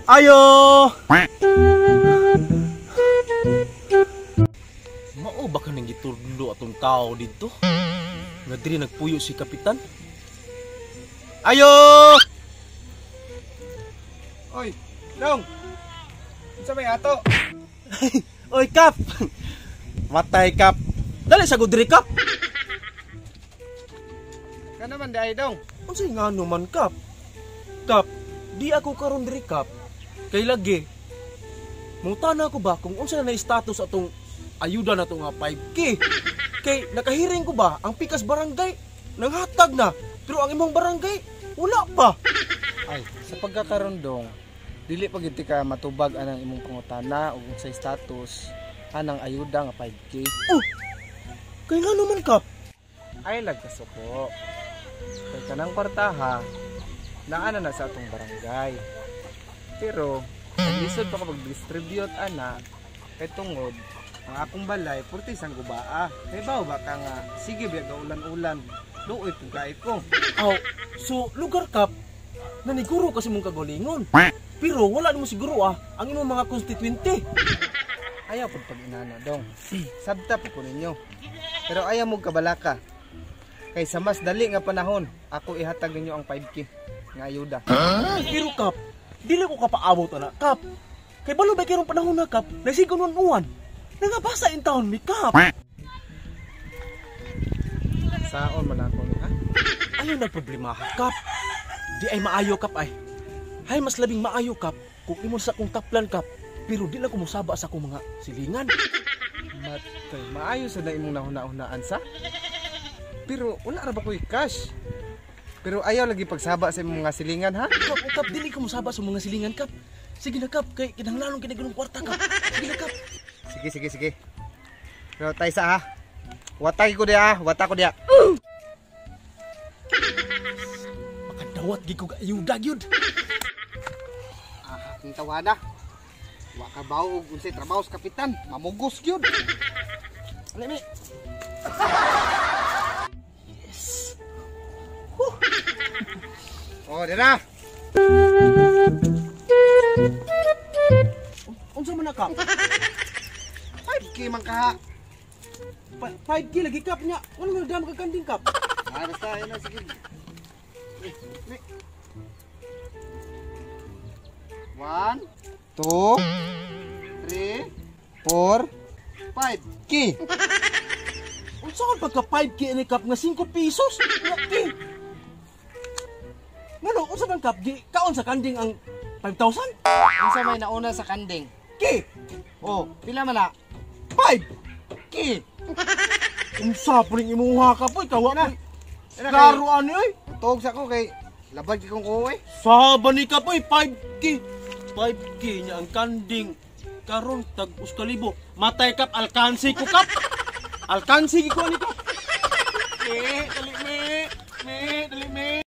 Ayo. Mao ba ka nang giturlo atong tao dito? Nga diri nagpuyo si kapitan? Ayo! Oy, Dong. Unsa may ato? Oy, Kap! Matay, Kap. Dali sa diri, Kap. Ka naman di ay Dong. Unsay nga naman, Kap? Kap, di ako karon diri, Kap. Kay lagi, mutana ko ba kung unsa na status atong ayuda na to nga 5K? Kay nakahiring ko ba ang Pikas Barangay nanghatag na, pero ang imong barangay wala pa. Ay, sa pagkakaroon Dong, dili pa gid ka matubag anang imong pangutana ug unsay status anang ayuda nga 5K. Oh, kay nga naman, Kap. Ay lagkasuko. Kay kanang kwartaha naana na sa atong barangay. Pero lisod pa kapag distribute ana kay tungod ang akong balay purti sang gubaa. Kay bawo ba ka nga sige biya ga ulan-ulan. Luoy pugay ko. Aw, so lugar, Kap, naniguro kasi mong kagalingon. Pero wala mo siguro ang imong mga konstituente. Ayaw pud pag inana Dong. Sabta po ko ninyo. Pero ayaw mo kabalaka. Kay sa mas dali nga panahon, ako ihatag ninyo ang 5K nga ayuda. Pero, Kap, dili ko kapaabot na, Kap. Kay balo ba kirong panahon na, Kap, nasigon uwan. Nangabasa in taon mi, Kap. Saon man ako ni ha? Ayaw na problema, Kap. Di ay maayo, Kap, ay. Hay, mas labing maayo, Kap, kung imo sa akong taplan, Kap. Pero di lang ko musaba sa akong mga silingan. Matay, maayo sa na imong nahuna-hunaan sa. Pero wala ra ba ko'y cash? Pero ayaw lagi pagsaba sa imong mga silingan ha? Kap, Kap, dili ko musaba sa mga silingan, Kap. Sige na, Kap, kay kinahanglanon kinagunong kwarta, Kap. Sige na, Kap. Sige. Pero tayo sa ha? Watay ko dia, wata ko dia. Makadawat gi ko ayuda gyud. Aking tawana. Wa ka bawo og unsay trabaho sa kapitan, mamugos gyud. Ali mi. Yes. Oh, dira. Unsa man na, Kap? 5K man ka. 5K lagi, Kap nya. Wala man damo ka kanding, Kap. Ah, basta yun na sige. Mi. 1 2 3 4 5K. Unsa man pagka 5K ni, Kap, nga 5 pesos? Laki. Ngano, unsa man, Kap? Di kaon sa kanding ang 5,000? Unsa may nauna sa kanding? K. Oh, pila man na? 5K. Unsa pa rin imuha, Kap, oy? Kawa na. Ina, Klaro ani, oy. tuog sa ko kay labad ki kong kuwi. Saba ni, Kap, oy. 5K. 5K niya ang kanding. Karon tag uskalibo. Matay, Kap, alkansi ko, Kap. Alkansi ko ni, Kap. Eh,